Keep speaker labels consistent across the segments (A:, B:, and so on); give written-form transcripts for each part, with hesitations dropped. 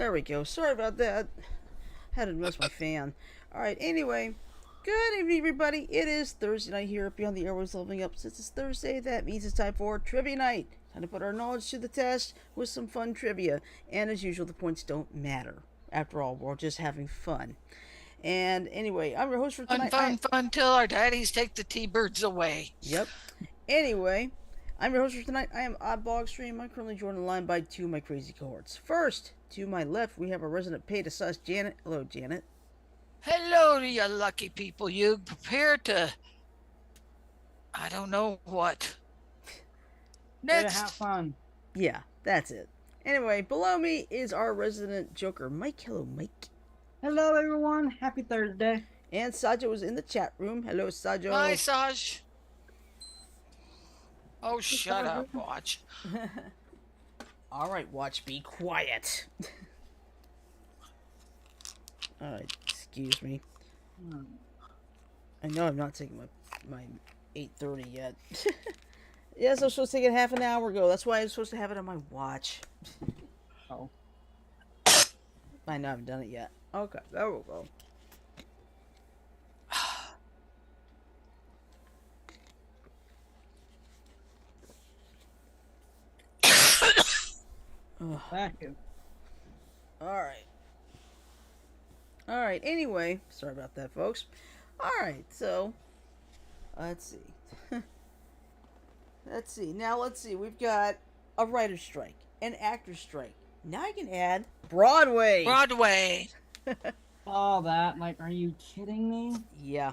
A: There we go. Sorry about that. Had to adjust my fan. Alright, anyway. Good evening, everybody. It is Thursday night here at Beyond the Airways Leveling Up. Since it's Thursday, that means it's time for Trivia Night. Time to put our knowledge to the test with some fun trivia. And as usual, the points don't matter. After all, we're just having fun. And anyway, I'm your host for tonight.
B: Fun till our daddies take the T-birds away.
A: Yep. Anyway, I'm your host for tonight. I am Oddball Extreme. I'm currently joined on the line by two of my crazy cohorts. First, to my left, we have our resident paid to sus, Janet. Hello, Janet.
B: Hello to you lucky people. You prepare to, I don't know what.
C: Next. Have fun.
A: Yeah, that's it. Anyway, below me is our resident joker, Mike. Hello, Mike.
C: Hello, everyone. Happy Thursday.
A: And Sajo is in the chat room. Hello, Sajo.
B: Hi, Saj. Oh, shut up, Watch.
A: All right, Watch, be quiet. All right, excuse me. I know I'm not taking my 8:30 yet. Yes, I was supposed to take it half an hour ago. That's why I'm supposed to have it on my watch.
C: Oh.
A: I know I haven't done it yet. Okay, there we go.
C: Thank you.
A: Alright. Alright, anyway. Sorry about that, folks. Alright, so. Let's see. Now, let's see. We've got a writer's strike, an actor's strike. Now I can add Broadway.
B: Broadway.
C: All that. Like, are you kidding me?
A: Yeah.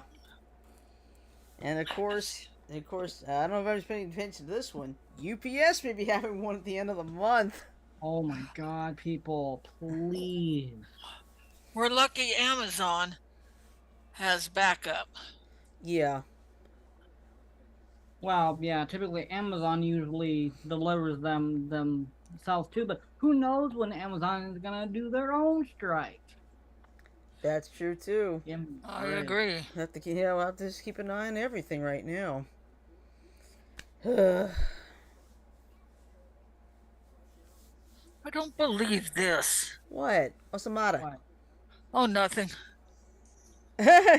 A: And of course, I don't know if I was paying attention to this one. UPS may be having one at the end of the month.
C: Oh my God, people, please.
B: We're lucky Amazon has backup.
A: Yeah.
C: Well, yeah, typically Amazon usually delivers them themselves too, but who knows when Amazon is gonna do their own strike?
A: That's true too.
C: Yeah,
B: I agree.
A: We'll have to just keep an eye on everything right now.
B: I don't believe this.
A: What? What's the matter?
C: What?
B: Oh, nothing.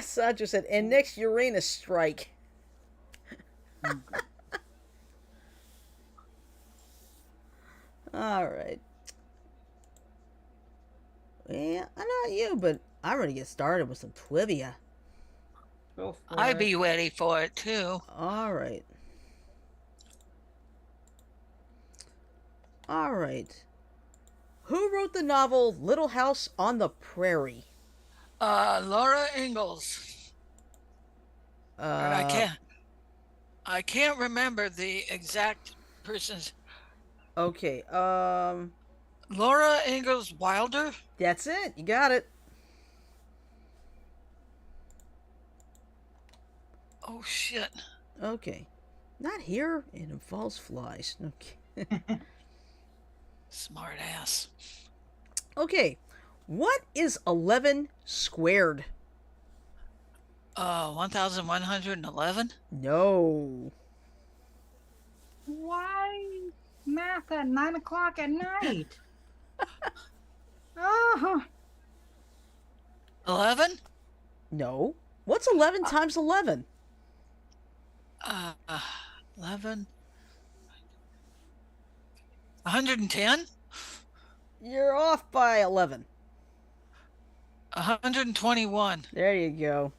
A: Sandra said, and next Uranus strike. Alright. Yeah, I'm not you, but I'm ready to get started with some trivia.
B: I'd be ready for it, too.
A: Alright. Alright. Who wrote the novel Little House on the Prairie?
B: Laura Ingalls. And I can't remember the exact person's.
A: Okay,
B: Laura Ingalls Wilder?
A: that's it. You got it.
B: Oh, shit.
A: Okay. Not here, and it falls flies. Okay.
B: Smart ass.
A: Okay. What is 11 squared?
B: 1,111?
A: No.
C: Why math at 9 o'clock at night? Oh.
B: 11?
A: No. What's 11 times 11?
B: 11? 110?
A: You're off by 11.
B: 121.
A: There you go.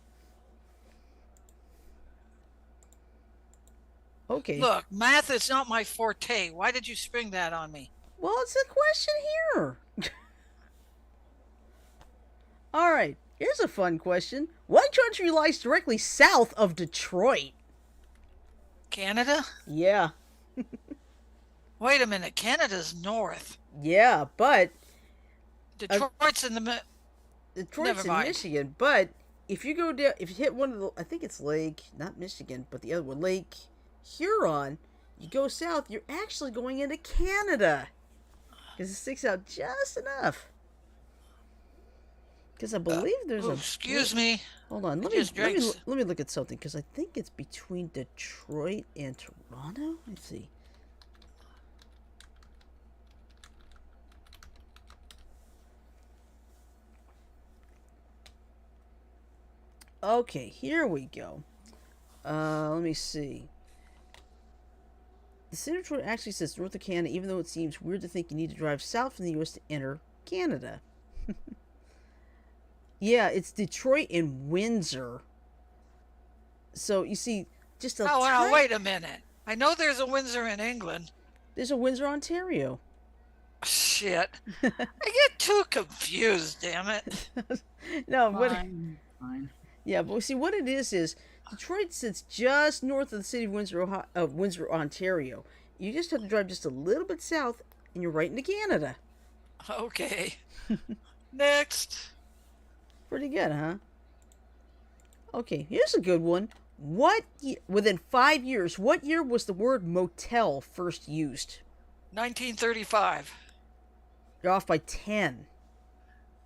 A: Okay.
B: Look, math is not my forte. Why did you spring that on me?
A: Well, it's a question here. Alright, here's a fun question. What country lies directly south of Detroit?
B: Canada?
A: Yeah.
B: Wait a minute. Canada's north.
A: Yeah, but
B: Detroit's in the...
A: Detroit's in Michigan, but if you go down, if you hit one of the, I think it's not Michigan, but the other one, Lake Huron, you go south, you're actually going into Canada. Because it sticks out just enough. Because I believe there's a...
B: Excuse me.
A: Hold on, let me look at something, because I think it's between Detroit and Toronto. Let's see. Okay, here we go. Let me see. The city of Detroit actually says north of Canada, even though it seems weird to think you need to drive south from the U.S. to enter Canada. Yeah, it's Detroit and Windsor. So you see, just a
B: Oh, now
A: tiny...
B: wait a minute. I know there's a Windsor in England.
A: There's a Windsor, Ontario.
B: Shit. I get too confused, damn it.
A: No, but
C: Fine.
A: yeah, but see what it is Detroit sits just north of the city of Windsor, Windsor, Ontario. You just have to drive just a little bit south, and you're right into Canada.
B: Okay. Next.
A: Pretty good, huh? Okay, here's a good one. Within 5 years, what year was the word motel first used?
B: 1935.
A: You're off by 10.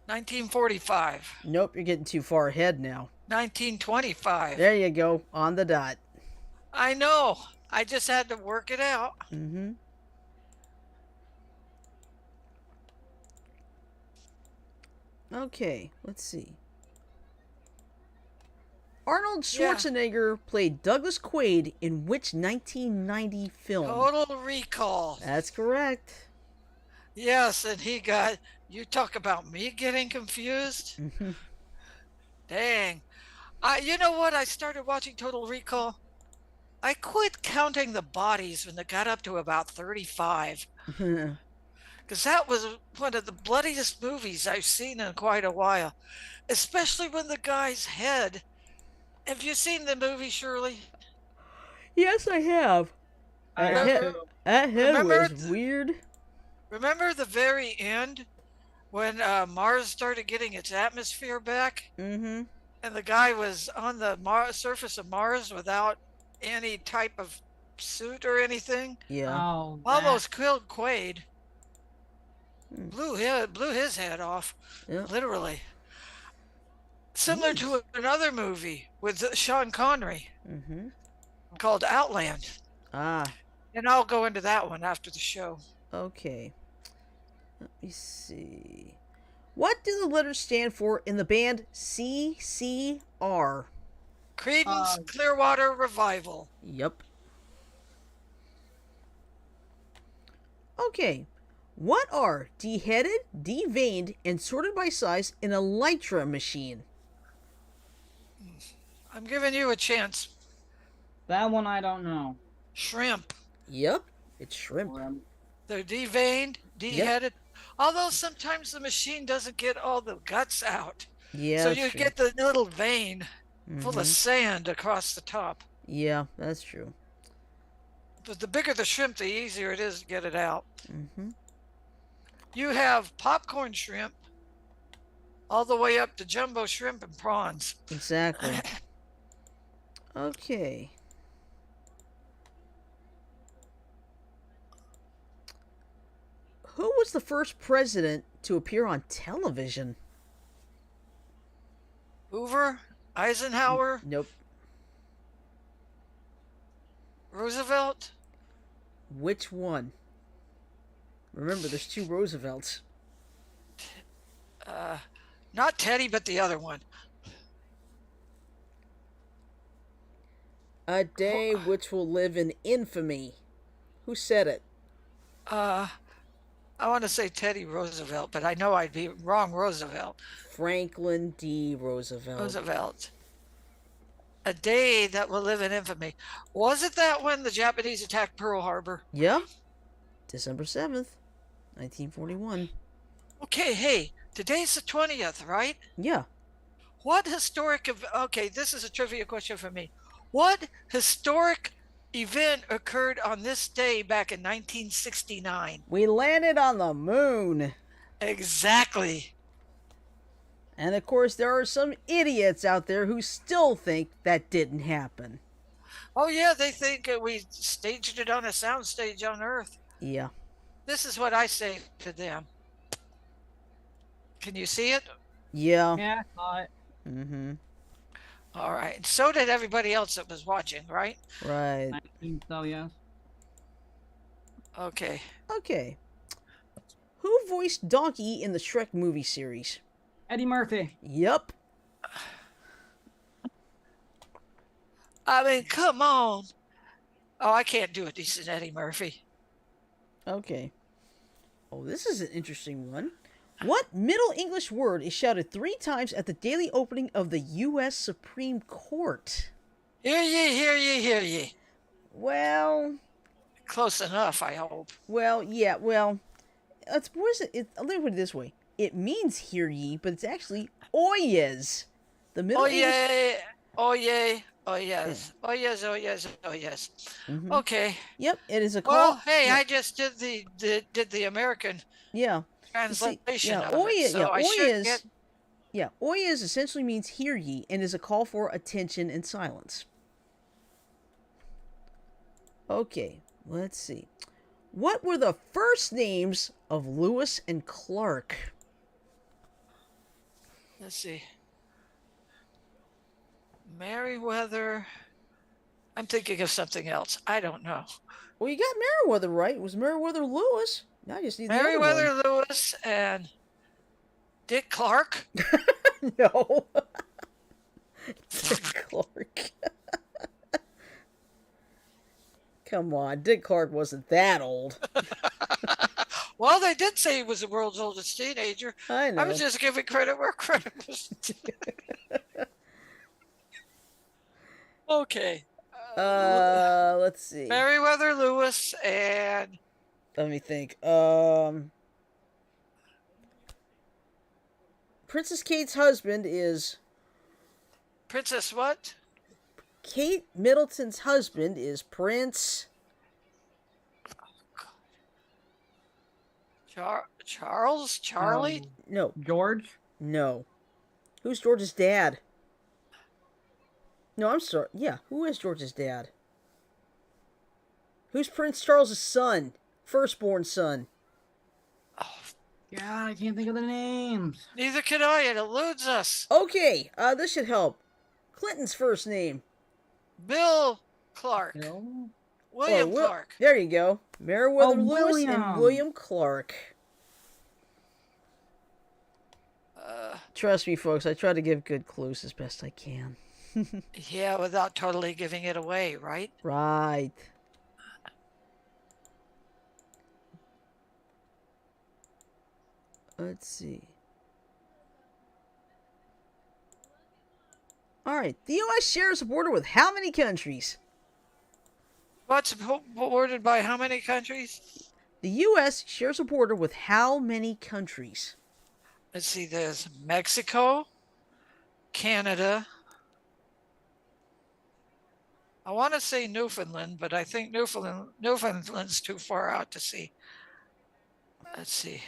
B: 1945.
A: Nope, you're getting too far ahead now.
B: 1925.
A: There you go, on the dot.
B: I know. I just had to work it out.
A: Mm-hmm. Okay, let's see. Arnold Schwarzenegger played Douglas Quaid in which 1990 film?
B: Total Recall.
A: That's correct.
B: Yes, and he got... You talk about me getting confused?
A: Mm-hmm.
B: Dang. You know what? I started watching Total Recall. I quit counting the bodies when they got up to about 35. Because that was one of the bloodiest movies I've seen in quite a while. Especially when the guy's head... Have you seen the movie, Shirley?
A: Yes, I have. That head was weird.
B: Remember the very end when Mars started getting its atmosphere back?
A: Mm-hmm.
B: And the guy was on the surface of Mars without any type of suit or anything?
A: Yeah.
C: Oh,
B: Almost killed Quaid. Blew his head off.
A: Yeah.
B: Literally. Similar to another movie with Sean Connery called Outland.
A: Ah.
B: And I'll go into that one after the show.
A: Okay. Let me see. What do the letters stand for in the band CCR?
B: Creedence Clearwater Revival.
A: Yep. Okay. What are deheaded, deveined, and sorted by size in a Lytra machine?
B: I'm giving you a chance.
C: that one I don't know.
B: Shrimp.
A: Yep. It's shrimp.
B: They're deveined, deheaded. Although sometimes the machine doesn't get all the guts out.
A: Yeah.
B: So
A: that's
B: you
A: true.
B: get the little vein full of sand across the top.
A: Yeah, that's true.
B: But the bigger the shrimp, the easier it is to get it out.
A: Mm-hmm.
B: You have popcorn shrimp all the way up to jumbo shrimp and prawns.
A: Exactly. Okay. Who was the first president to appear on television?
B: Hoover, Eisenhower,
A: Nope.
B: Roosevelt.
A: Which one? Remember, there's two Roosevelts.
B: Not Teddy, but the other one.
A: A day which will live in infamy. Who said it?
B: I want to say Teddy Roosevelt, but I know I'd be wrong. Roosevelt.
A: Franklin D. Roosevelt.
B: Roosevelt. A day that will live in infamy. Was it that when the Japanese attacked Pearl Harbor?
A: Yeah. December 7th, 1941.
B: Okay, hey, today's the 20th, right?
A: Yeah.
B: What historic... Okay, this is a trivia question for me. What historic event occurred on this day back in 1969?
A: We landed on the moon.
B: Exactly.
A: And of course, there are some idiots out there who still think that didn't happen.
B: Oh, yeah, they think we staged it on a soundstage on Earth.
A: Yeah.
B: This is what I say to them. Can you see it?
A: Yeah.
C: Yeah, I saw it.
A: Mm-hmm.
B: All right. So did everybody else that was watching, right?
A: Right.
C: I think so, yes.
B: Okay.
A: Okay. Who voiced Donkey in the Shrek movie series?
C: Eddie Murphy.
A: Yep.
B: I mean, come on. Oh, I can't do a decent Eddie Murphy.
A: Okay. Oh, this is an interesting one. What Middle English word is shouted 3 times at the daily opening of the U.S. Supreme Court?
B: Hear ye, hear ye, hear ye.
A: Well,
B: Close enough, I hope.
A: yeah, what is it? Let me put it this way. It means hear ye, but it's actually oyez. The Middle
B: Oh,
A: English...
B: yay. Oh, yay. Oh, yes. Oh, yes. Oh, yes. Oh, yes.
A: Mm-hmm.
B: Okay.
A: Yep, it is a call...
B: Well, hey,
A: yeah.
B: I just did the American
A: Yeah.
B: translation of
A: oye,
B: it, so I should get...
A: oyez essentially means hear ye and is a call for attention and silence. Okay, let's see. What were the first names of Lewis and Clark?
B: Let's see. Meriwether. I'm thinking of something else. I don't know.
A: Well, you got Meriwether right. It was Meriwether Lewis. Now I just need the other
B: Meriwether
A: one.
B: Lewis and Dick Clark.
A: No. Dick Clark. Come on, Dick Clark wasn't that old.
B: Well, they did say he was the world's oldest teenager.
A: I know.
B: I was just giving credit where credit was due. Okay.
A: Let's see.
B: Meriwether Lewis and...
A: Let me think. Princess Kate's husband is...
B: Princess what?
A: Kate Middleton's husband is Prince...
B: Charles? Charlie?
A: No.
C: George?
A: No. Who's George's dad? No, I'm sorry. Yeah, who is George's dad? Who's Prince Charles's son? Firstborn son.
C: God, I can't think of the names.
B: Neither can I. It eludes us.
A: Okay, this should help. Clinton's first name.
B: Bill Clark.
C: Bill?
B: William Clark.
A: There you go. Meriwether Lewis and
C: William.
A: William Clark. Trust me, folks, I try to give good clues as best I can.
B: Yeah, without totally giving it away, right?
A: Right. Let's see. Alright, the U.S. shares a border with how many countries?
B: What's bordered by how many countries?
A: The U.S. shares a border with how many countries?
B: Let's see, there's Mexico, Canada. I want to say Newfoundland, but I think Newfoundland's too far out to see. Let's see.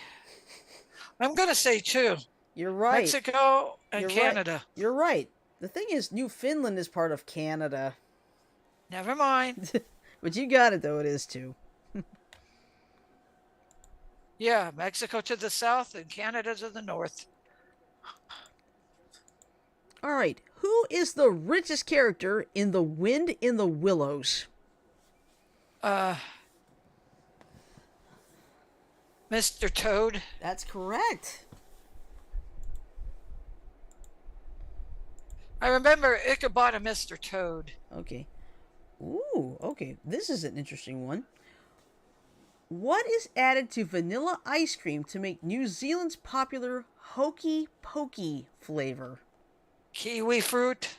B: I'm going to say 2.
A: You're right.
B: Mexico and
A: You're
B: Canada.
A: Right. You're right. The thing is, Newfoundland is part of Canada.
B: Never mind.
A: But you got it, though. It is too.
B: Yeah, Mexico to the south and Canada to the north.
A: All right. Who is the richest character in The Wind in the Willows?
B: Mr. Toad.
A: That's correct.
B: I remember Ichabod Mr. Toad.
A: Okay. Ooh, okay. This is an interesting one. What is added to vanilla ice cream to make New Zealand's popular Hokey Pokey flavor?
B: Kiwi fruit.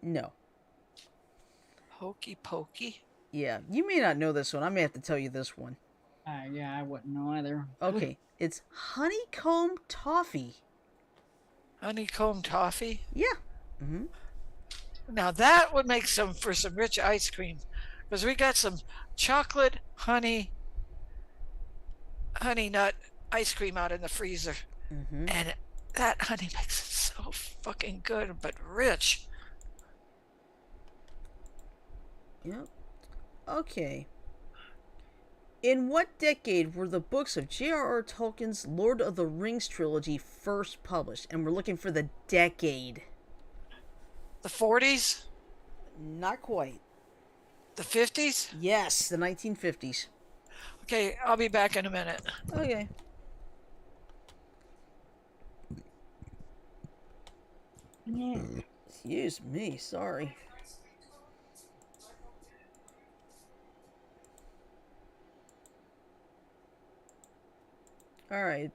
A: No.
B: Hokey Pokey.
A: Yeah, you may not know this one. I may have to tell you this one.
C: Yeah, I wouldn't know either.
A: Okay, it's honeycomb toffee.
B: Honeycomb toffee.
A: Yeah. Mm-hmm.
B: Now that would make for some rich ice cream, because we got some chocolate honey nut ice cream out in the freezer, and that honey makes it so fucking good, but rich.
A: Yep. Okay. In what decade were the books of J.R.R. Tolkien's Lord of the Rings trilogy first published? And we're looking for the decade.
B: The 40s?
A: Not quite.
B: The 50s?
A: Yes, the 1950s.
B: Okay, I'll be back in a minute.
A: Okay.
C: Yeah.
A: Excuse me, sorry. Alright.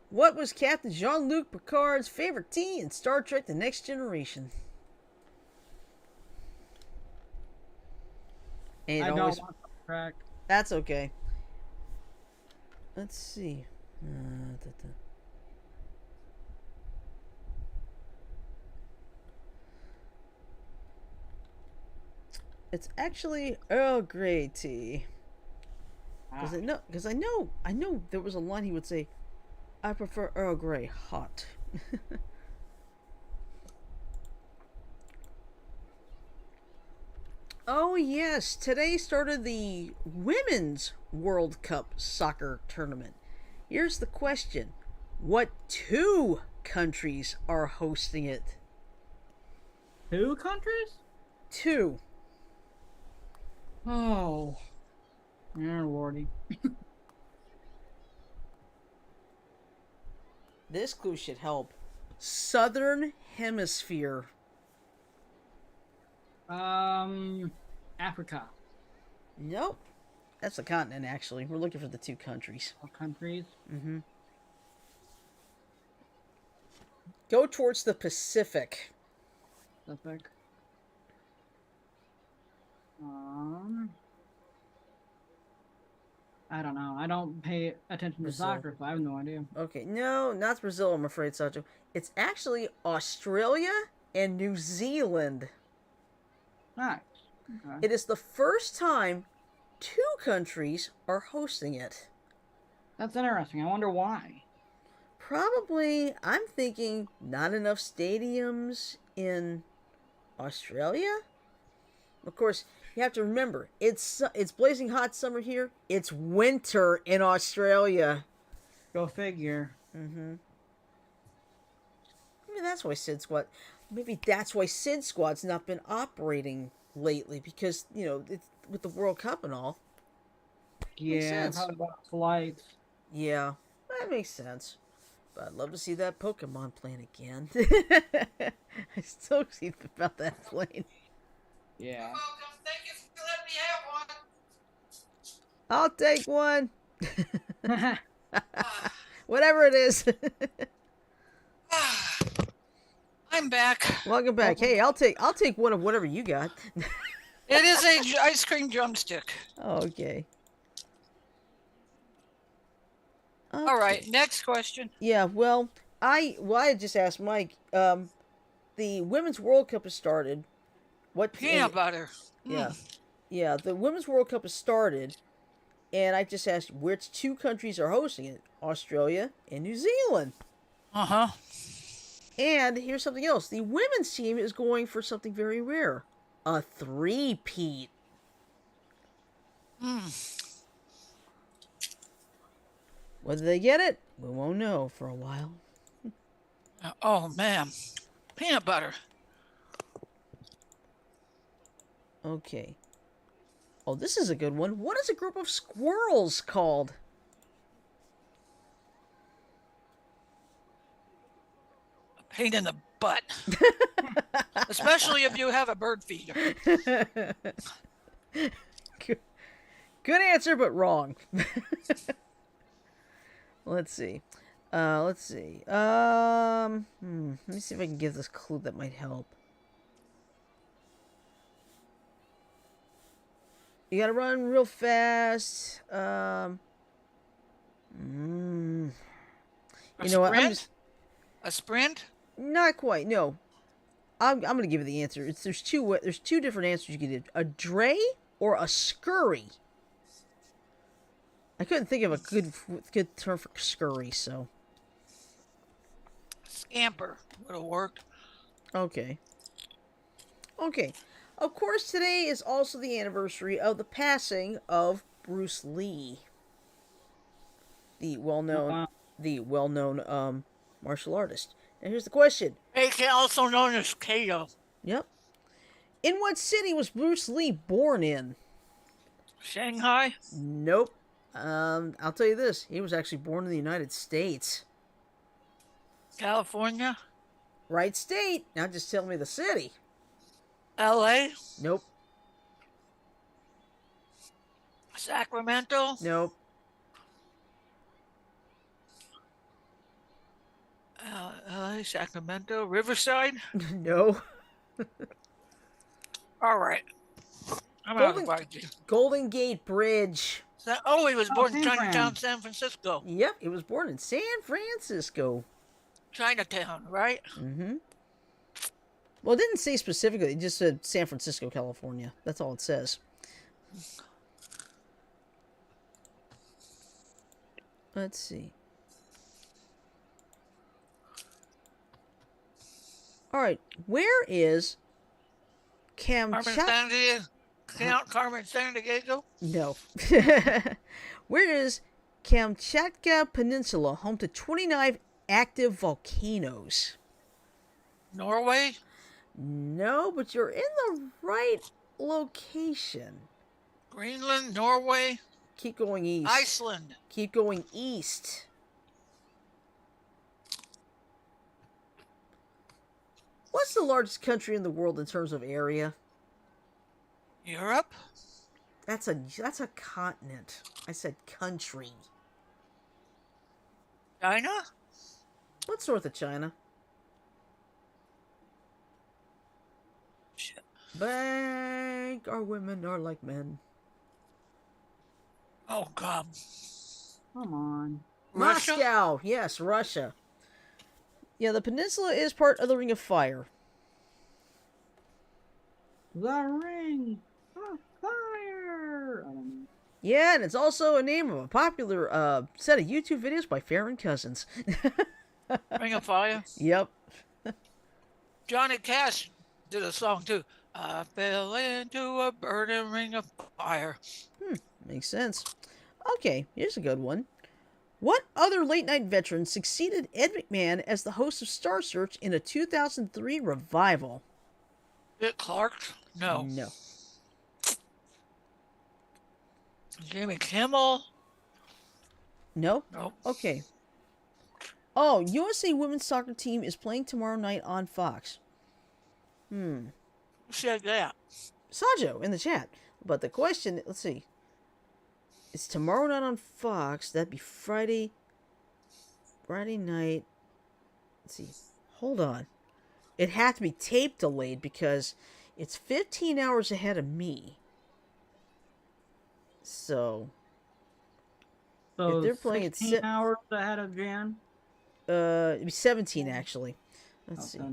A: What was Captain Jean-Luc Picard's favorite tea in Star Trek The Next Generation? And
C: I don't
A: always...
C: want to track.
A: That's okay. Let's see. It's actually Earl Grey tea. Because I know there was a line he would say, I prefer Earl Grey hot. Oh yes, today started the Women's World Cup soccer tournament. Here's the question. What two countries are hosting it?
C: 2 countries?
A: Two.
C: Oh. Yeah, lordy.
A: This clue should help. Southern Hemisphere.
C: Africa.
A: Nope. That's the continent, actually. We're looking for the two countries.
C: All countries.
A: Mm-hmm. Go towards the Pacific.
C: Pacific. I don't know. I don't pay attention to
A: Brazil.
C: soccer, so I have no idea.
A: Okay, no, not Brazil, I'm afraid, Sacho. It's actually Australia and New Zealand.
C: Nice. Okay.
A: It is the first time two countries are hosting it.
C: That's interesting. I wonder why.
A: Probably, I'm thinking, not enough stadiums in Australia? Of course, you have to remember, it's blazing hot summer here. It's winter in Australia.
C: Go figure.
A: Mm-hmm. Maybe that's why Sid Squad's not been operating lately, because, you know, it's, with the World Cup and all. Makes
C: Yeah,
A: sense.
C: probably about flights.
A: Yeah, that makes sense. But I'd love to see that Pokemon plane again. I still see about that plane.
C: Yeah.
B: Welcome. Thank you for letting me have one.
A: I'll take one.
B: Ah,
A: Whatever it is.
B: ah. I'm back.
A: Welcome back. Hey, I'll take one of whatever you got.
B: It is a ice cream drumstick.
A: Okay.
B: All right, next question.
A: Yeah, well, I just asked Mike. The Women's World Cup has started. What
B: Peanut butter.
A: Yeah, yeah. The Women's World Cup has started, and I just asked which two countries are hosting it: Australia and New Zealand.
B: Uh-huh.
A: And here's something else: the women's team is going for something very rare, a three-peat. Whether they get it, we won't know for a while.
B: Oh, man. Peanut butter.
A: Okay. Oh, this is a good one. What is a group of squirrels called?
B: A pain in the butt. Especially if you have a bird feeder.
A: Good answer, but wrong. Let's see. Let me see if I can give this clue that might help. You gotta run real fast. You know what?
B: A sprint?
A: Not quite. No. I'm gonna give you the answer. There's two different answers you can do. A dray or a scurry. I couldn't think of a good term for scurry, so.
B: Scamper would have worked.
A: Okay. Okay. Of course, today is also the anniversary of the passing of Bruce Lee, the well-known martial artist. And here's the question.
B: Also known as Kato.
A: Yep. In what city was Bruce Lee born in?
B: Shanghai?
A: Nope. I'll tell you this. He was actually born in the United States.
B: California?
A: Right state. Now just tell me the city.
B: LA?
A: Nope.
B: Sacramento?
A: Nope.
B: Sacramento, Riverside.
A: No.
B: All right. I'm out of idea.
A: Golden Gate Bridge.
B: Oh, he was born in
C: San
B: Chinatown,
C: Fran.
B: San Francisco.
A: Yep, it was born in San Francisco.
B: Chinatown, right?
A: Mm-hmm. Well, it didn't say specifically. It just said San Francisco, California. That's all it says. Let's see. All right, where is Kamchatka?
B: Carmen Sandiego?
A: No. Where is Kamchatka Peninsula, home to 29 active volcanoes?
B: Norway?
A: No, but you're in the right location.
B: Greenland? Norway?
A: Keep going east.
B: Iceland?
A: Keep going east. What's the largest country in the world in terms of area?
B: Europe?
A: That's a continent. I said country.
B: China?
A: What's north of China?
B: Shit.
A: Bank, our women are like men.
B: Oh, God.
C: Come on.
B: Russia?
A: Moscow, yes, Russia. Yeah, the peninsula is part of the Ring of Fire.
C: The Ring of Fire.
A: Yeah, and it's also a name of a popular set of YouTube videos by Farron Cousins.
B: Ring of Fire?
A: Yep.
B: Johnny Cash did a song, too. I fell into a burning ring of fire.
A: Makes sense. Okay, here's a good one. What other late-night veteran succeeded Ed McMahon as the host of Star Search in a 2003 revival?
B: Dick Clark? No.
A: No.
B: Jimmy Kimmel?
A: No?
B: No.
A: Okay. Oh, USA women's soccer team is playing tomorrow night on Fox.
B: Who said that?
A: Sajo in the chat. But the question, let's see. It's tomorrow night on Fox. That'd be Friday night. Let's see. Hold on. It had to be tape delayed because it's 15 hours ahead of me. So if they're playing at
C: 16 hours ahead of Jan.
A: it'd be 17 actually. Let's see.
C: Okay.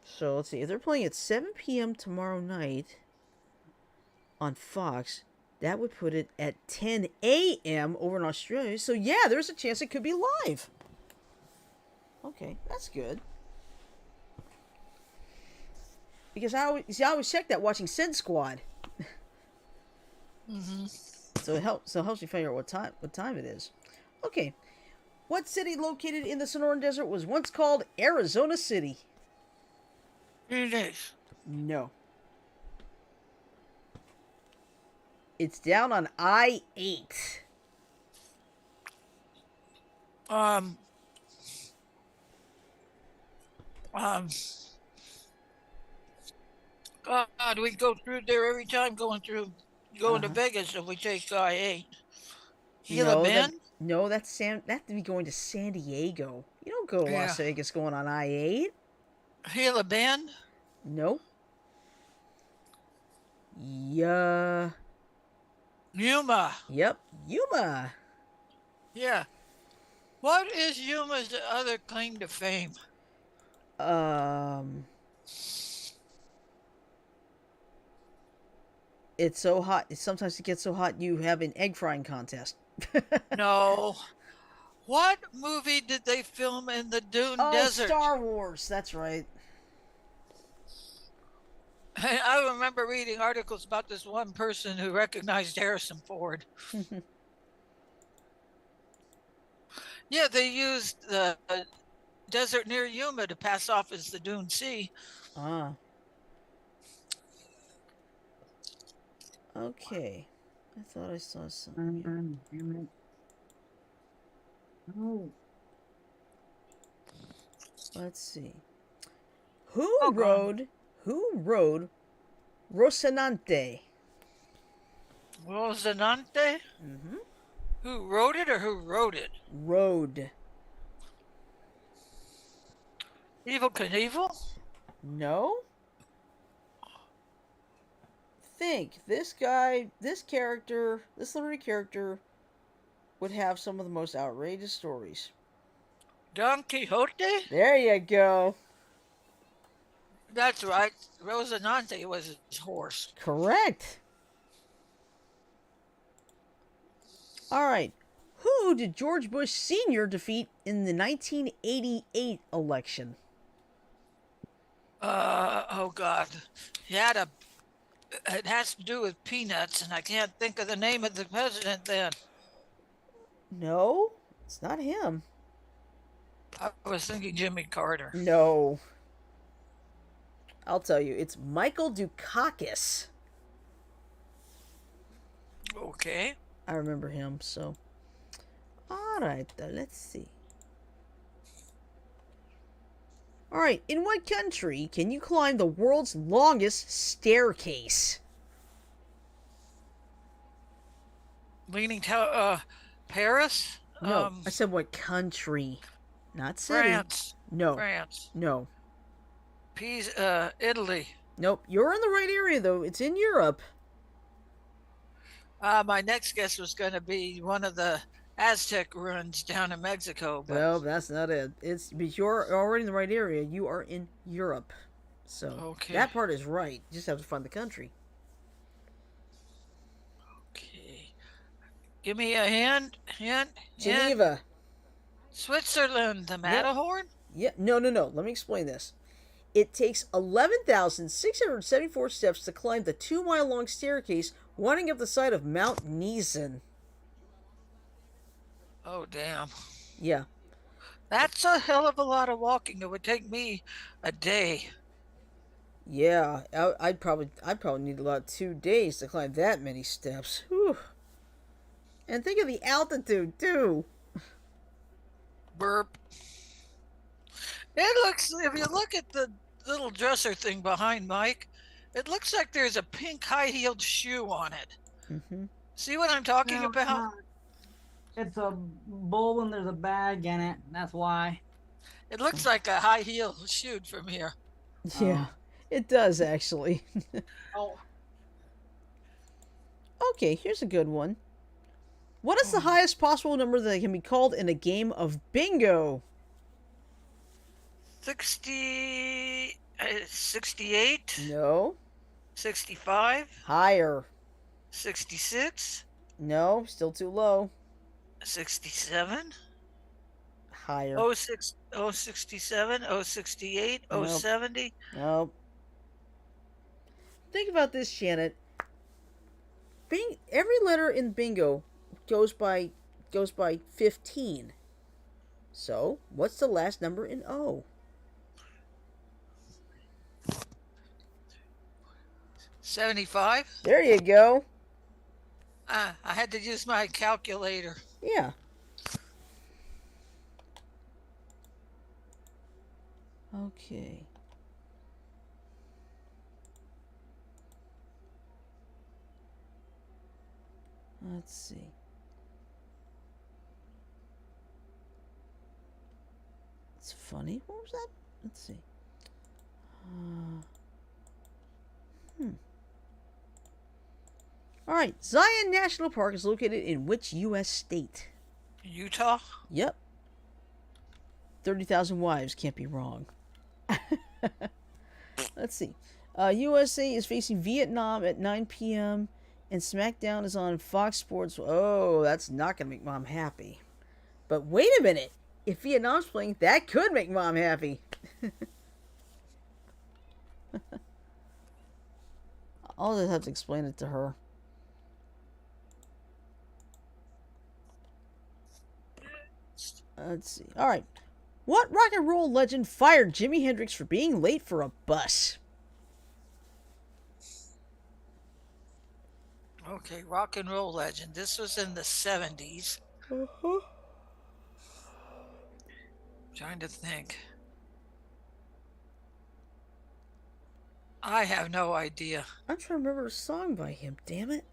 A: So let's see. If they're playing at 7 p.m. tomorrow night on Fox, that would put it at 10 a.m. over in Australia. So yeah, there's a chance it could be live. Okay, that's good. Because I always check that watching Sin Squad. So it helps you figure out what time it is. Okay. What city located in the Sonoran Desert was once called Arizona City?
B: Phoenix.
A: No. It's down on I-8.
B: God, we go through there every time going to Vegas if we take I-8. Gila Bend?
A: No, that's that'd be going to San Diego. You don't go to Las Vegas going on I-8.
B: Gila Bend?
A: Nope. Yeah.
B: Yuma.
A: Yep. Yuma.
B: Yeah. What is Yuma's other claim to fame?
A: It's so hot. Sometimes it gets so hot you have an egg frying contest.
B: No. What movie did they film in the Dune Desert?
A: Star Wars. That's right.
B: I remember reading articles about this one person who recognized Harrison Ford. Yeah, they used the desert near Yuma to pass off as the Dune Sea.
A: Ah. Okay. I thought I saw something.
C: Oh.
A: Let's see. Who rode Rocinante?
B: Rocinante?
A: Mm-hmm.
B: Who wrote it or who wrote it?
A: Road.
B: Evil Knievel?
A: No? Think. This guy, this character, this literary character would have some of the most outrageous stories.
B: Don Quixote?
A: There you go.
B: That's right. Rosinante was his horse.
A: Correct. Alright. Who did George Bush Sr. defeat in the 1988 election?
B: Oh God. He had a. It has to do with peanuts, and I can't think of the name of the president then.
A: No, it's not him.
B: I was thinking Jimmy Carter.
A: No. I'll tell you, it's Michael Dukakis.
B: Okay.
A: I remember him, so. Alright, let's see. Alright, in what country can you climb the world's longest staircase?
B: Leaning Tower, Paris?
A: No, I said what country, not city.
B: France.
A: No.
B: France.
A: No.
B: Italy.
A: Nope, you're in the right area, though. It's in Europe.
B: My next guess was going to be one of the Aztec ruins down in Mexico. But...
A: Well, that's not it. But you're already in the right area. You are in Europe. So
B: okay.
A: That part is right. You just have to find the country.
B: Okay. Give me a hint.
A: Geneva.
B: Switzerland. The Matterhorn?
A: Yep. No. Let me explain this. It takes 11,674 steps to climb the 2-mile-long staircase winding up the side of Mount Nisan.
B: Oh, damn.
A: Yeah.
B: That's a hell of a lot of walking. It would take me a day.
A: Yeah, I'd probably need about 2 days to climb that many steps. Whew. And think of the altitude, too.
B: Burp. It looks, if you look at the little dresser thing behind Mike, it looks like there's a pink high-heeled shoe on it.
A: Mm-hmm.
B: See what I'm talking about?
C: It's a bowl and there's a bag in it. That's why.
B: It looks like a high-heeled shoe from here.
A: Yeah, it does, actually.
C: Oh.
A: Okay, here's a good one. What is the highest possible number that can be called in a game of bingo?
B: 68?
A: No.
B: 65?
A: Higher.
B: 66?
A: No, still too low.
B: 67?
A: Higher.
B: 67? 68?
A: Nope.
B: 70?
A: Nope. Think about this, Janet. Every letter in bingo goes by 15. So, what's the last number in O?
B: 75?
A: There you go.
B: I had to use my calculator.
A: Yeah. Okay. Let's see. It's funny. What was that? Let's see. All right. Zion National Park is located in which U.S. state?
B: Utah?
A: Yep. 30,000 wives can't be wrong. Let's see. USA is facing Vietnam at 9 p.m. and SmackDown is on Fox Sports. Oh, that's not going to make Mom happy. But wait a minute. If Vietnam's playing, that could make Mom happy. I'll just have to explain it to her. Let's see. All right. What rock and roll legend fired Jimi Hendrix for being late for a bus?
B: Okay, rock and roll legend. This was in the 70s.
A: Uh-huh.
B: Trying to think. I have no idea.
A: I'm trying to remember a song by him, damn it.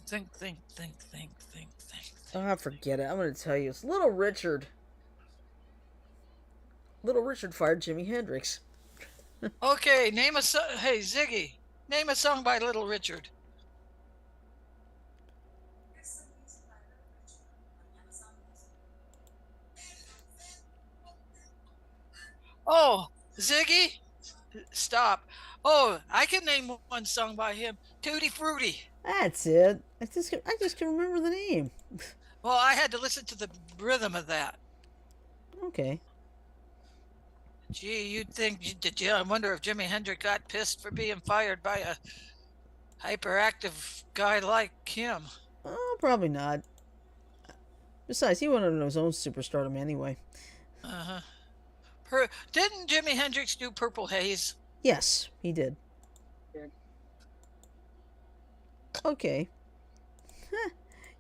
B: Think.
A: Oh, forget it. I'm going to tell you. It's Little Richard. Little Richard fired Jimi Hendrix.
B: Okay, name a song. Hey, Ziggy, name a song by Little Richard. Oh, Ziggy, stop. Oh, I can name one song by him. Tutti Frutti.
A: That's it. I just can remember the name.
B: Well, I had to listen to the rhythm of that.
A: Okay.
B: Gee, you'd think, I wonder if Jimi Hendrix got pissed for being fired by a hyperactive guy like him.
A: Oh, probably not. Besides, he wanted his own superstardom anyway.
B: Uh-huh. Didn't Jimi Hendrix do Purple Haze?
A: Yes, he did.
C: Yeah.
A: Okay.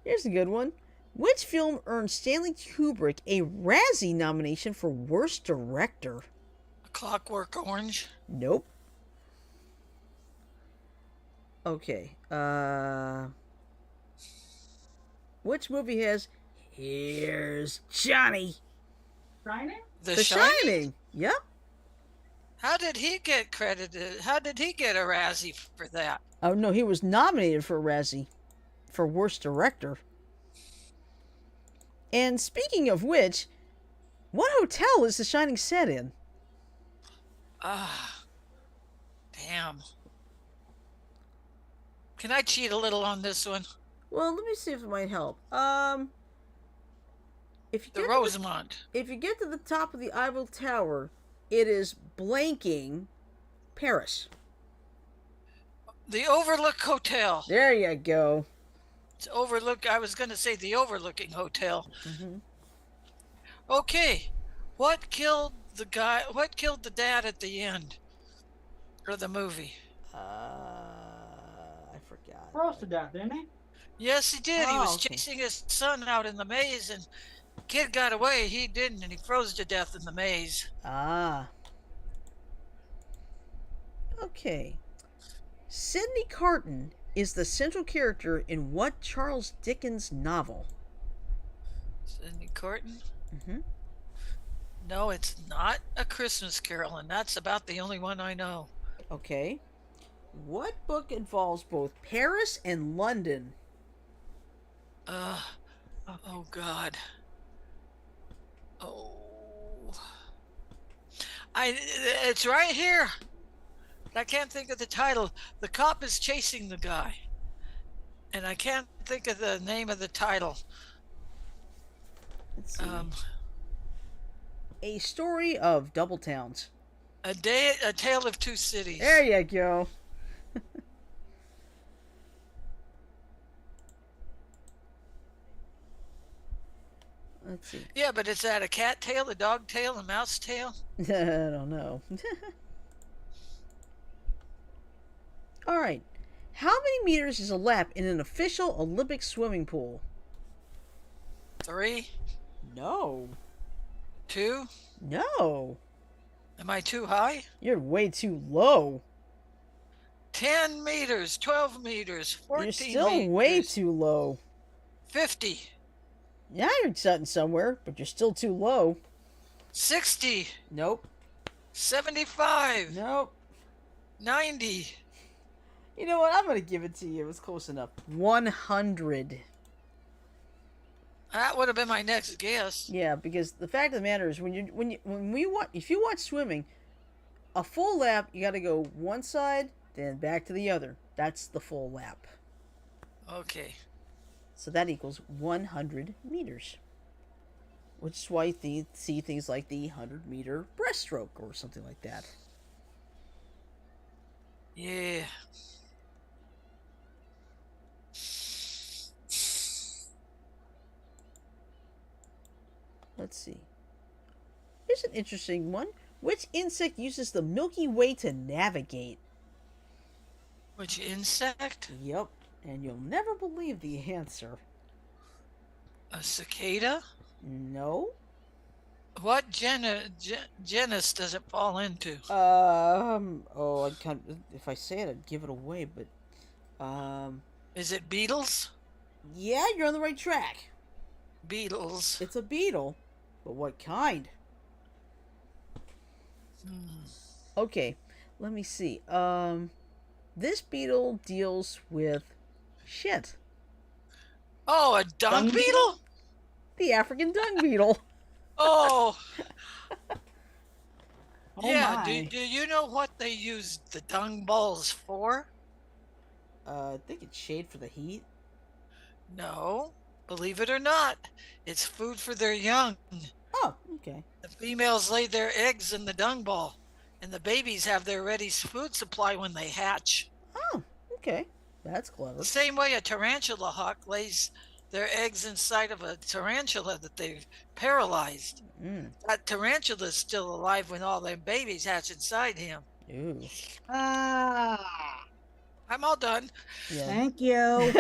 A: Here's a good one. Which film earned Stanley Kubrick a Razzie nomination for Worst Director?
B: Clockwork Orange.
A: Nope. Okay. Which movie has Here's Johnny?
C: Shining?
B: The
A: Shining.
B: Shining?
A: Yep.
B: How did he get credited? How did he get a Razzie for that?
A: Oh no, he was nominated for a Razzie for Worst Director. And speaking of which, what hotel is The Shining set in?
B: Ah, damn. Can I cheat a little on this one?
A: Well, let me see if it might help. If you
B: The
A: get
B: Rosemont.
A: if you get to the top of the Eiffel Tower, it is blanking Paris.
B: The Overlook Hotel.
A: There you go.
B: It's Overlook. I was going to say the Overlooking Hotel.
A: Mm-hmm.
B: Okay, what killed the guy? What killed the dad at the end of the movie?
A: I forgot.
C: Froze to death, didn't he?
B: Yes, he did. He was
A: okay.
B: chasing his son out in the maze, and kid got away. He didn't, and he froze to death in the maze.
A: Ah. Okay. Sidney Carton is the central character in what Charles Dickens novel?
B: Sidney Carton?
A: Mm-hmm.
B: No, it's not A Christmas Carol, and that's about the only one I know.
A: Okay. What book involves both Paris and London?
B: Oh God. Oh. It's right here. I can't think of the title. The cop is chasing the guy, and I can't think of the name of the title.
A: Let's see. A Story of Double Towns.
B: A Tale of Two Cities.
A: There you go. Let's see.
B: Yeah, but is that a cat tail, a dog tail, a mouse tail?
A: I don't know. All right. How many meters is a lap in an official Olympic swimming pool?
B: 3?
A: No.
B: 2?
A: No.
B: Am I too high?
A: You're way too low.
B: 10 meters, 12 meters, 14
A: You're still
B: meters.
A: way too low.
B: 50.
A: Yeah, you're sitting somewhere, but you're still too low.
B: 60.
A: Nope.
B: 75.
A: Nope.
B: 90.
A: You know what? I'm gonna give it to you. It was close enough. 100.
B: That would have been my next guess.
A: Yeah, because the fact of the matter is, if you watch swimming, a full lap, you got to go one side, then back to the other. That's the full lap.
B: Okay.
A: So that equals 100 meters. Which is why you see things like the 100-meter breaststroke or something like that.
B: Yeah.
A: Let's see. Here's an interesting one. Which insect uses the Milky Way to navigate?
B: Which insect?
A: Yep. And you'll never believe the answer.
B: A cicada?
A: No.
B: What genus does it fall into?
A: Oh, if I say it, I'd give it away, but,
B: Is it beetles?
A: yeah, you're on the right track.
B: Beetles.
A: It's a beetle, but what kind?
B: Hmm.
A: Okay, let me see. This beetle deals with shit.
B: Oh, a dung
C: Dung beetle?
B: beetle?
A: The African dung beetle.
B: Oh,
C: Oh
B: yeah.
C: my.
B: Do you know what they use the dung balls for?
A: I think it's shade for the heat.
B: No, believe it or not, it's food for their young.
A: Oh, okay.
B: The females lay their eggs in the dung ball, and the babies have their ready food supply when they hatch.
A: Oh, okay. That's
B: The
A: clever.
B: same way a tarantula hawk lays their eggs inside of a tarantula that they've paralyzed.
A: Mm.
B: That tarantula is still alive when all their babies hatch inside him.
A: Ooh.
C: Ah.
B: I'm all done.
A: Yeah.
C: Thank you.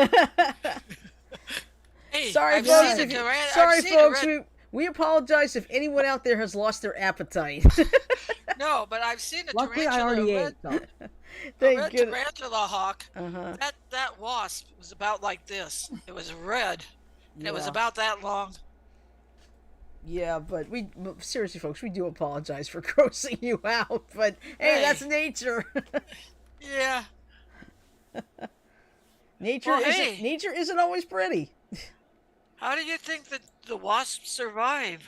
B: Hey,
A: Sorry,
B: I've
A: folks.
B: seen a
C: Good.
B: I've
A: Sorry,
B: seen a
A: folks.
B: red.
A: We apologize if anyone out there has lost their appetite.
B: No, but I've seen a
C: Luckily, I
B: tarantula,
C: already ate, so.
B: a
A: Thank
B: red
A: goodness.
B: tarantula hawk.
A: Uh-huh.
B: That wasp was about like this. It was red, and it was
A: Yeah.
B: about that long.
A: Yeah, but seriously, folks, we do apologize for grossing you out. But hey,
B: Hey.
A: that's nature.
B: Yeah.
A: nature
B: Well,
A: isn't
B: hey.
A: nature isn't always pretty.
B: How do you think that the wasps survive?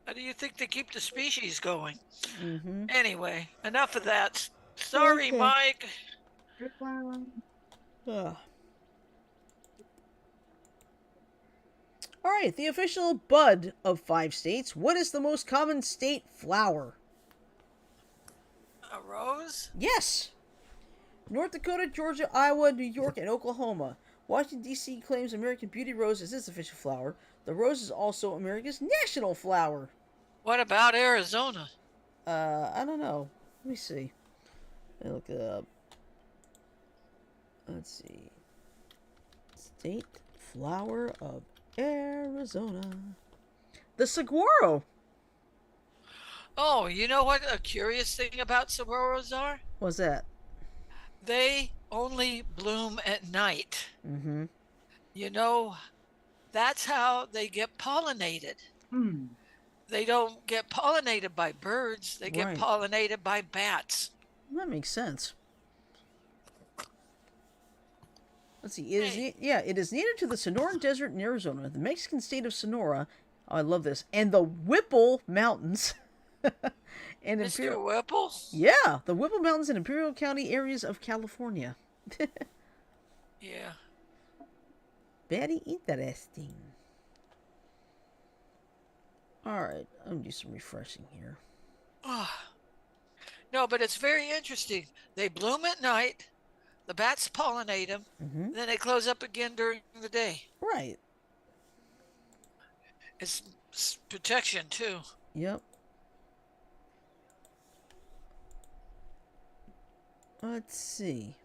B: How do you think they keep the species going?
A: Mm-hmm.
B: Anyway, enough of that. Sorry,
A: Okay.
B: Mike.
A: Ugh. All right, the official bud of 5 states. What is the most common state flower?
B: A rose?
A: Yes. North Dakota, Georgia, Iowa, New York, and Oklahoma. Washington, D.C. claims American Beauty Rose as its official flower. The rose is also America's national flower.
B: What about Arizona?
A: I don't know. Let me see. Let me look it up. Let's see. State flower of Arizona. The saguaro.
B: Oh, you know what a curious thing about saguaros are?
A: What's that?
B: They only bloom at night.
A: Mm-hmm.
B: You know, that's how they get pollinated.
C: Hmm.
B: They don't get pollinated by birds, they get
A: Right.
B: pollinated by bats.
A: That makes sense. Let's see.
B: Hey.
A: It is native to the Sonoran Desert in Arizona, the Mexican state of Sonora. Oh, I love this. And the Whipple Mountains. and
B: Mr. Whipple?
A: Yeah, the Whipple Mountains and Imperial County areas of California.
B: Yeah.
A: Very interesting. Alright, I'm gonna do some refreshing here.
B: Oh. No, but it's very interesting. They bloom at night, the bats pollinate them,
A: Mm-hmm.
B: then they close up again during the day.
A: Right.
B: It's protection, too.
A: Yep. Let's see.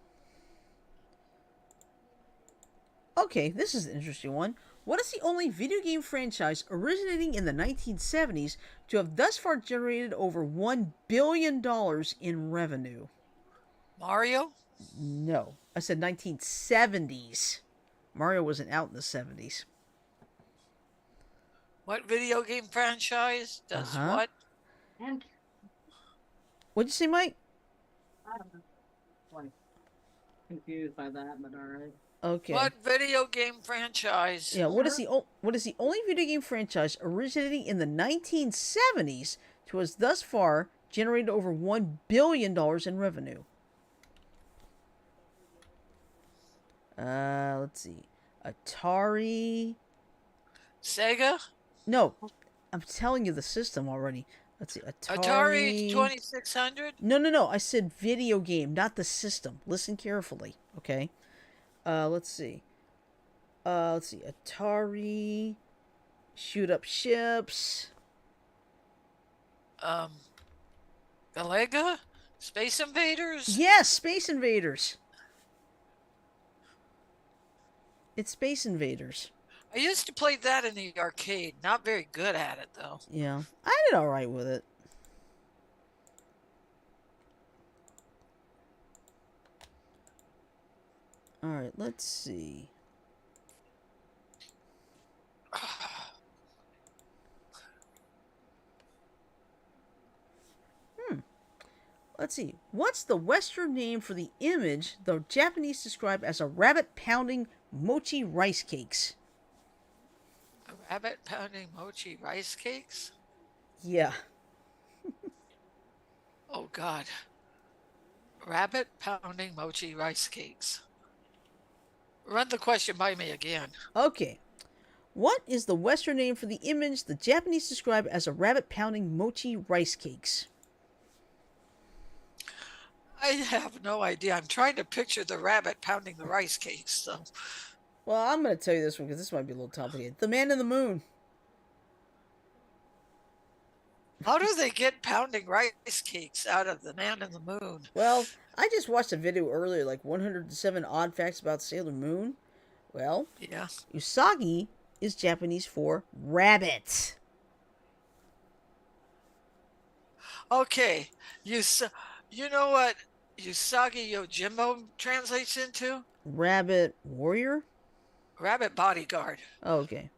A: Okay, this is an interesting one. What is the only video game franchise originating in the 1970s to have thus far generated over $1 billion in revenue?
B: Mario?
A: No. I said 1970s. Mario wasn't out in the 70s.
B: What video game franchise does what?
C: And
A: What'd you say, Mike?
C: I don't know. Like, confused by that, but alright.
A: Okay.
B: What video game franchise?
A: Yeah, what is the only video game franchise originating in the 1970s to has thus far generated over $1 billion in revenue? Let's see. Atari.
B: Sega?
A: No, I'm telling you the system already. Let's see.
B: Atari 2600?
A: No. I said video game, not the system. Listen carefully, okay? Let's see. Atari. Shoot up ships.
B: Galaga? Space Invaders?
A: Yes, Space Invaders. It's Space Invaders.
B: I used to play that in the arcade. Not very good at it, though.
A: Yeah, I did all right with it. All right, let's see. Let's see. What's the Western name for the image the Japanese describe as a rabbit pounding mochi rice cakes?
B: Rabbit pounding mochi rice cakes?
A: Yeah.
B: Oh, God. Rabbit pounding mochi rice cakes. Run the question by me again.
A: Okay. What is the Western name for the image the Japanese describe as a rabbit pounding mochi rice cakes?
B: I have no idea. I'm trying to picture the rabbit pounding the rice cakes. So,
A: Well, I'm going to tell you this one because this might be a little complicated. The Man in the Moon.
B: how do they get pounding rice cakes out of the Man in the Moon?
A: Well, I just watched a video earlier, like 107 odd facts about Sailor Moon. Well,
B: Yeah.
A: Usagi is Japanese for rabbit.
B: Okay. You know what Usagi Yojimbo translates into?
A: Rabbit warrior?
B: Rabbit bodyguard.
A: Oh, okay.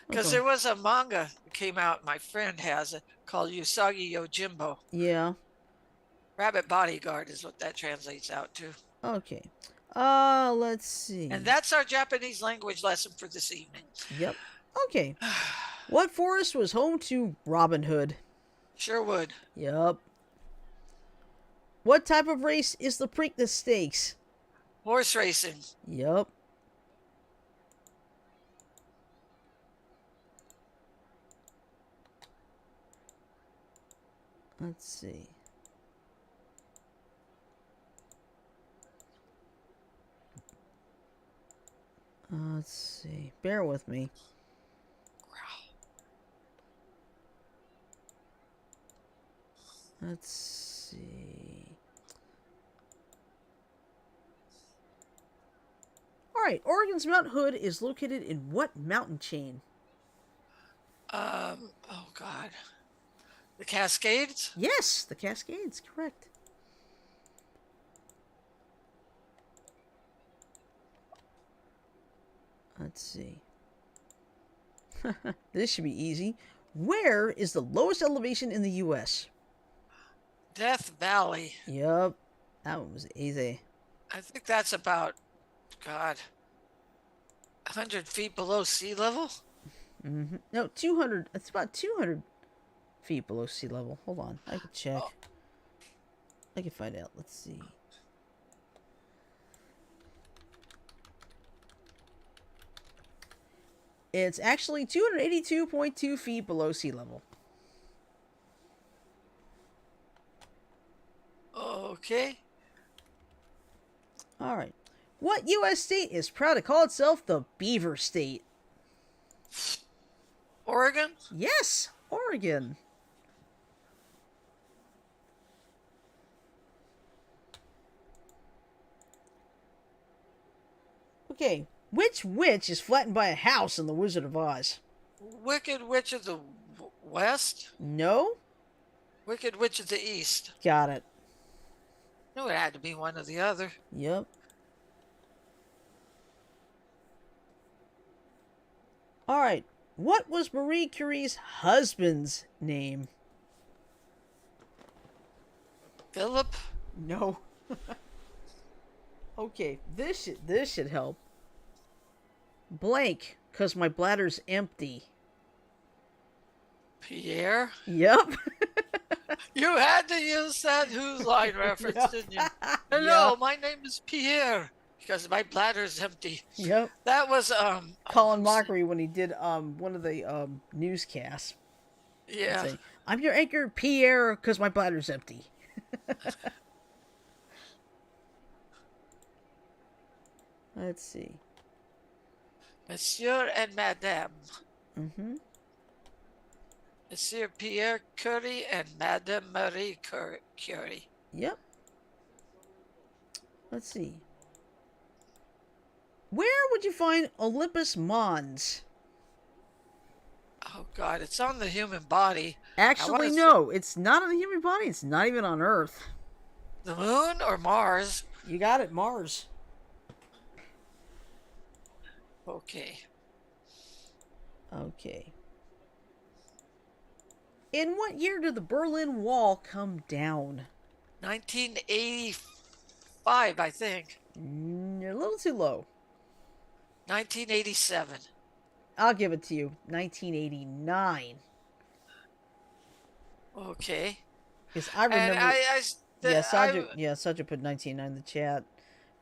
B: Because there was a manga that came out, my friend has it, called Usagi Yojimbo.
A: Yeah.
B: Rabbit bodyguard is what that translates out to.
A: Okay. Let's see.
B: And that's our Japanese language lesson for this evening.
A: Yep. Okay. What forest was home to Robin Hood?
B: Sure would.
A: Yep. What type of race is the Preakness Stakes?
B: Horse racing.
A: Yep. Let's see. Let's see. Bear with me. Let's see. Alright, Oregon's Mount Hood is located in what mountain chain?
B: Oh God. The Cascades?
A: Yes, the Cascades, correct. Let's see. This should be easy. Where is the lowest elevation in the U.S.?
B: Death Valley.
A: Yup. That one was easy.
B: I think that's about, God, 100 feet below sea level?
A: Mm-hmm. No, 200. It's about 200 feet below sea level. Hold on. I can check.
B: Oh.
A: I can find out. Let's see. It's actually 282.2 feet below sea level.
B: Okay.
A: All right. What U.S. state is proud to call itself the Beaver State?
B: Oregon?
A: Yes, Oregon. Okay, which witch is flattened by a house in The Wizard of Oz?
B: Wicked Witch of the West?
A: No?
B: Wicked Witch of the East.
A: Got it.
B: No, it had to be one or the other.
A: Yep. All right. What was Marie Curie's husband's name?
B: Philip?
A: No. Okay, this should help. Blank, cause my bladder's empty.
B: Pierre?
A: Yep.
B: You had to use that Who's Line reference,
A: Yep.
B: didn't you? Hello,
A: Yep.
B: my name is Pierre. Because my bladder's empty.
A: Yep.
B: That was
A: Colin Mockery when he did one of the newscasts.
B: Yeah.
A: Say, I'm your anchor, Pierre, cause my bladder's empty. Let's see.
B: Monsieur and Madame.
A: Mm-hmm.
B: Monsieur Pierre Curie and Madame Marie Curie.
A: Yep. Let's see. Where would you find Olympus Mons?
B: Oh God, it's on the human body.
A: Actually, no. It's not on the human body. It's not even on Earth.
B: The moon or Mars?
A: You got it, Mars.
B: Okay.
A: Okay. In what year did the Berlin Wall come down?
B: 1985, I think.
A: You're a little too low.
B: 1987.
A: I'll give it to you. 1989.
B: Okay.
A: Because I
B: And
A: remember. Yeah,
B: I
A: Saja put 1989 in the chat.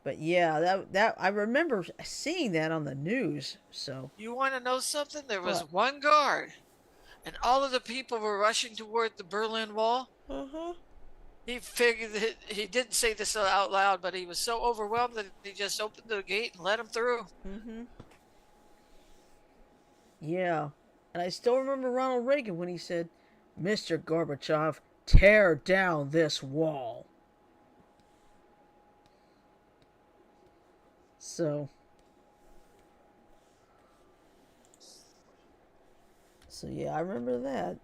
A: But yeah, that I remember seeing that on the news. So
B: you want to know something? There was
A: what?
B: one guard, and all of the people were rushing toward the Berlin Wall.
A: Uh huh.
B: He figured that he didn't say this out loud, but he was so overwhelmed that he just opened the gate and let him through.
A: Mm-hmm. Yeah, and I still remember Ronald Reagan when he said, "Mr. Gorbachev, tear down this wall." So. So yeah, I remember that.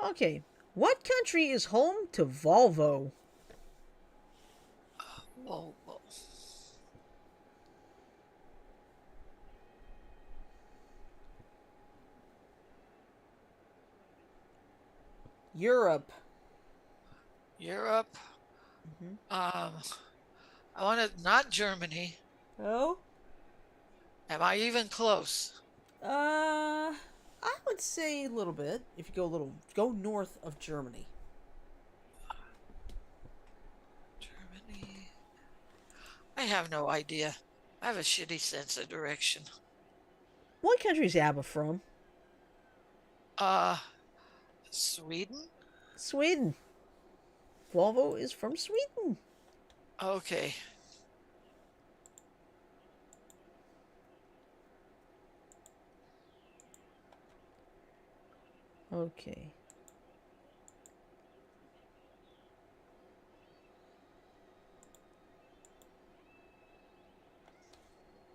A: Okay, what country is home to Volvo?
B: Whoa, whoa.
A: Europe.
B: Europe.
A: Mm-hmm.
B: I want to not Germany.
A: Oh.
B: Am I even close?
A: I would say a little bit. If you go north of Germany.
B: Germany. I have no idea. I have a shitty sense of direction.
A: What country is ABBA from?
B: Uh, Sweden?
A: Sweden. Volvo is from Sweden.
B: Okay.
A: Okay.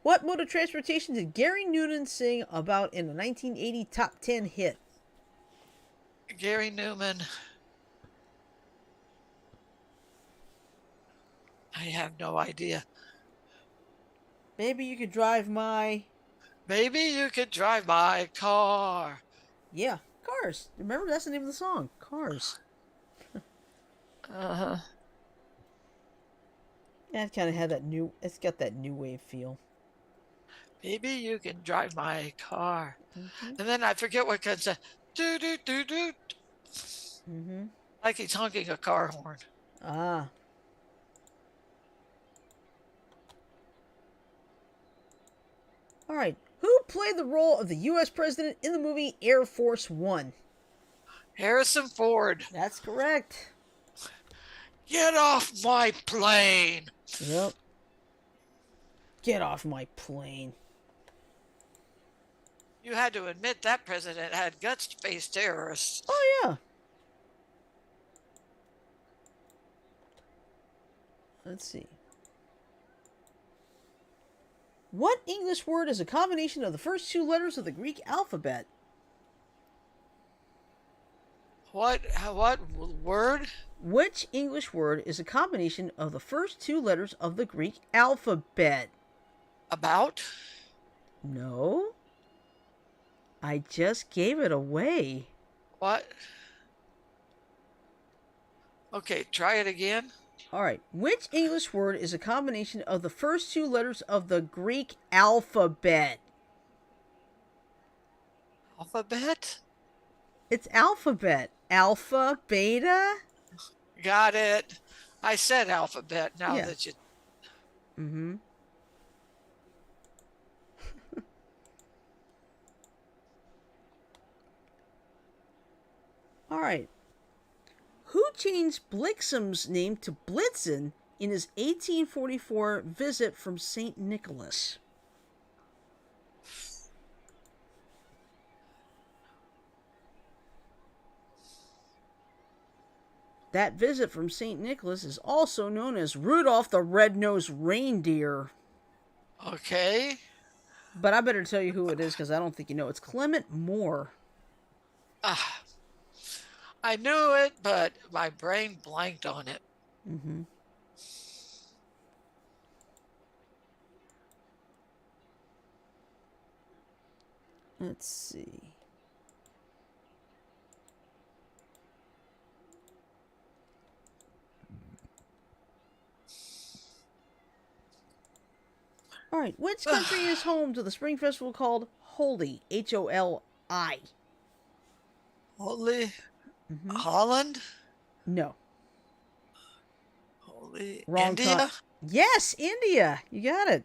A: What mode of transportation did Gary Newman sing about in a 1980 top 10 hit?
B: Gary Newman. I have no idea.
A: Maybe you could drive my.
B: Maybe you could drive my car.
A: Yeah, Cars. Remember, that's the name of the song. Cars.
B: Uh-huh.
A: Yeah, it kind of had that new. It's got that new wave feel.
B: Maybe you can drive my car.
A: Mm-hmm.
B: And then I forget what comes out. Do do do do.
A: Mm-hmm.
B: Like he's honking a car horn.
A: Ah. All right. Who played the role of the U.S. president in the movie Air Force One?
B: Harrison Ford.
A: That's correct.
B: Get off my plane.
A: Yep. Get off my plane.
B: You had to admit that president had guts to face terrorists.
A: Oh, yeah. Let's see. What English word is a combination of the first two letters of the Greek alphabet?
B: What word?
A: Which English word is a combination of the first two letters of the Greek alphabet?
B: About?
A: No. I just gave it away.
B: What? Okay, try it again.
A: All right. Which English word is a combination of the first two letters of the Greek alphabet?
B: Alphabet?
A: It's alphabet. Alpha, beta?
B: Got it. I said alphabet now
A: Yeah.
B: that you.
A: Mm-hmm. All right. Who changed Blixen's name to Blitzen in his 1844 visit from St. Nicholas? That visit from St. Nicholas is also known as Rudolph the Red-Nosed Reindeer.
B: Okay.
A: But I better tell you who it is because I don't think you know. It's Clement Moore.
B: I knew it, but my brain blanked on it.
A: Mm-hmm. Let's see. All right. Which country is home to the spring festival called Holi? Holi.
B: Holy
A: Mm-hmm.
B: Holland?
A: No.
B: Holy
A: Wrong time.
B: India?
A: Yes, India. You got it.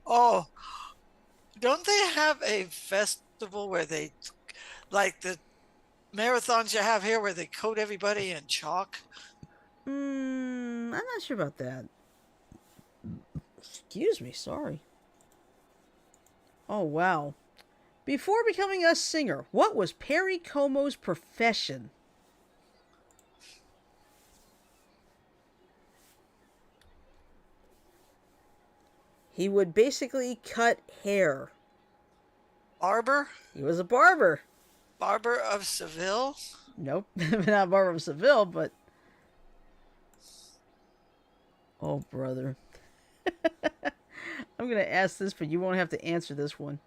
B: Oh, don't they have a festival where they, like the marathons you have here, where they coat everybody in chalk?
A: I'm not sure about that. Excuse me. Sorry. Oh, wow. Before becoming a singer, what was Perry Como's profession? He would basically cut hair.
B: Barber?
A: He was a barber.
B: Barber of Seville?
A: Nope, not barber of Seville, but... Oh, brother. I'm going to ask this, but you won't have to answer this one.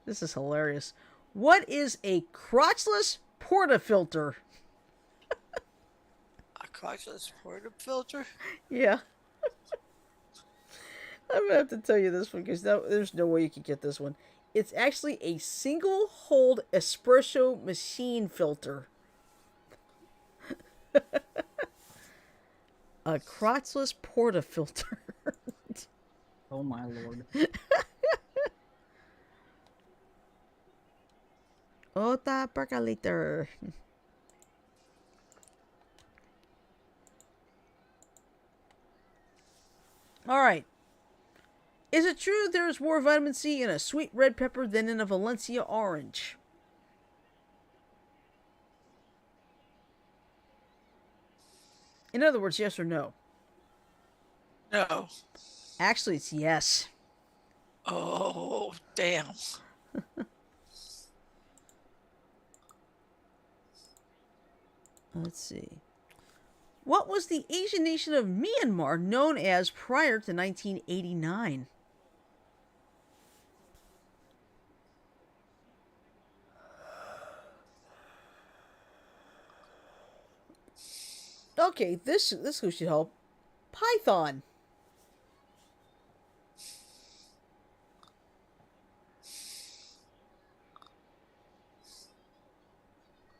A: This is hilarious. What is a crotchless portafilter?
B: A crotchless portafilter?
A: Yeah. I'm going to have to tell you this one because there's no way you can get this one. It's actually a single-hold espresso machine filter. A crotchless portafilter.
C: Oh my lord.
A: Otra percolator. All right. Is it true there is more vitamin C in a sweet red pepper than in a Valencia orange? In other words, yes or no?
B: No.
A: Actually, it's yes.
B: Oh, damn.
A: Let's see. What was the Asian nation of Myanmar known as prior to 1989? Okay, this should help. Python.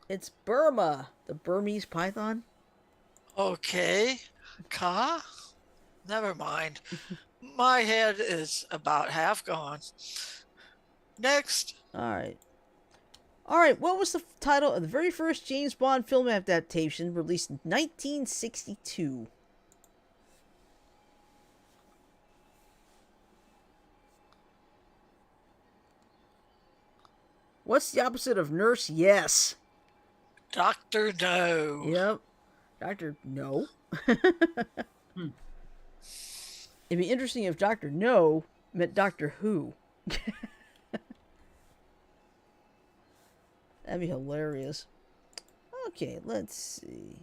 A: It's Burma, the Burmese python.
B: Okay. Ka? Never mind. My head is about half gone. Next.
A: All right. All right, what was the title of the very first James Bond film adaptation released in 1962? What's the opposite of nurse? Yes.
B: Dr. No.
A: Yep. Dr. No. It'd be interesting if Dr. No meant Doctor Who. That'd be hilarious. Okay, let's see.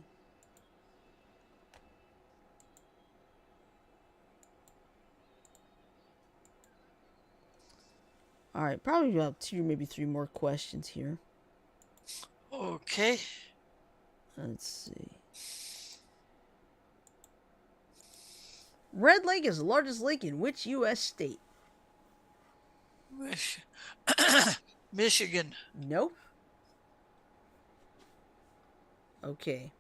A: All right, probably about 2, maybe 3 more questions here.
B: Okay.
A: Let's see. Red Lake is the largest lake in which U.S. state?
B: Michigan.
A: Nope. Okay.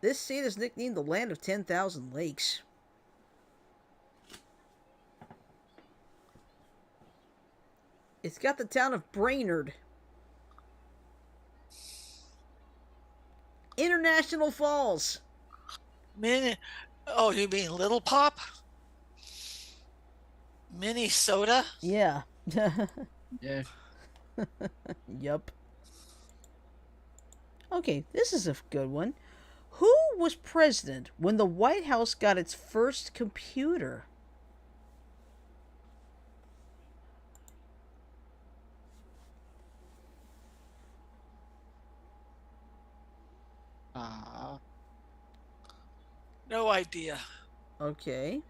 A: This state is nicknamed the Land of 10,000 Lakes. It's got the town of Brainerd. International Falls.
B: Oh, you mean Little Pop? Minnesota?
A: Yeah.
C: Yeah.
A: Yup. Okay, this is a good one. Who was president when the White House got its first computer?
B: No idea.
A: Okay.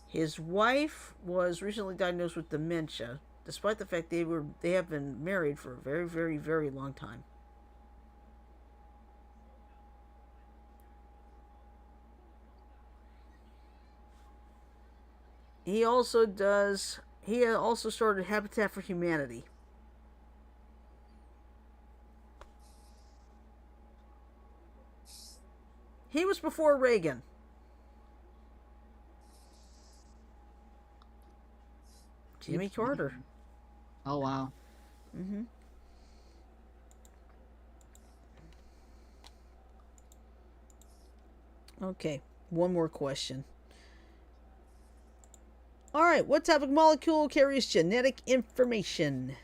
A: His wife was recently diagnosed with dementia, despite the fact they have been married for a very, very, very long time. He also does. He also started Habitat for Humanity. He was before Reagan. Jimmy Carter.
C: Oh wow.
A: Mm-hmm. Okay, one more question. Alright, what type of molecule carries genetic information?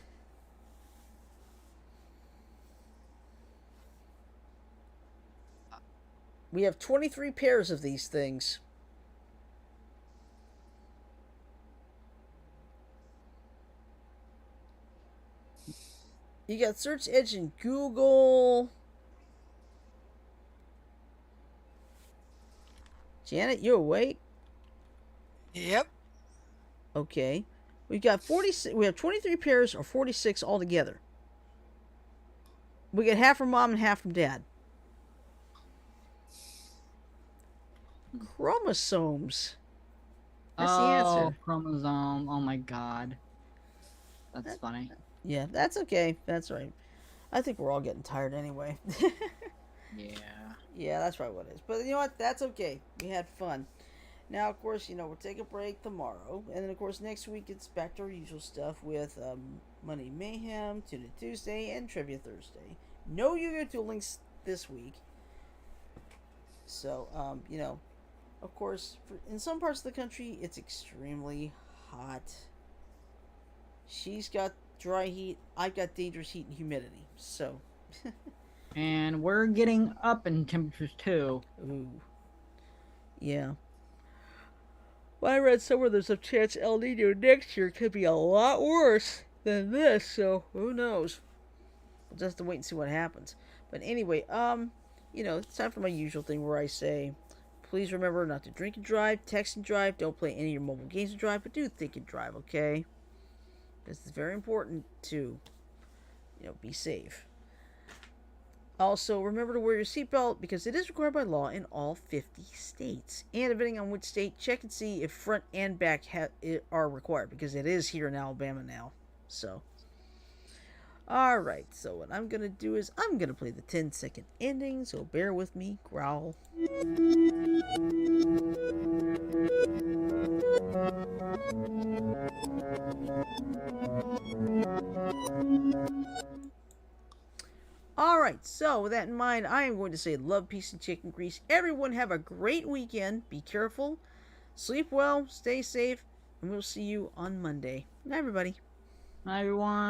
A: We have 23 pairs of these things. You got search engine Google. Janet, you awake?
B: Yep.
A: Okay. We got 46. We have 23 pairs or 46 altogether. We get half from mom and half from dad. Chromosomes. That's the answer.
C: Chromosome. Oh my god. That's funny.
A: Yeah, that's okay. That's right. I think we're all getting tired anyway.
C: Yeah.
A: Yeah, that's right what it is. But you know what? That's okay. We had fun. Now, of course, we'll take a break tomorrow. And then, of course, next week it's back to our usual stuff with Money Mayhem, Tuna Tuesday, and Trivia Thursday. No Yu-Gi-Oh! Duel Links this week. So, of course, in some parts of the country, it's extremely hot. She's got dry heat. I've got dangerous heat and humidity. So.
C: And we're getting up in temperatures too.
A: Ooh. Yeah. Well, I read somewhere there's a chance El Nino next year could be a lot worse than this, so who knows? We'll just have to wait and see what happens. But anyway, it's time for my usual thing where I say, please remember not to drink and drive, text and drive, don't play any of your mobile games and drive, but do think and drive, okay? Because it's very important to, be safe. Also, remember to wear your seatbelt because it is required by law in all 50 states. And depending on which state, check and see if front and back are required because it is here in Alabama now. So, alright, so what I'm going to do is I'm going to play the 10-second ending, so bear with me, growl. Alright, so with that in mind, I am going to say love, peace, and chicken grease. Everyone have a great weekend. Be careful. Sleep well. Stay safe. And we'll see you on Monday. Night, everybody.
C: Hi, everyone.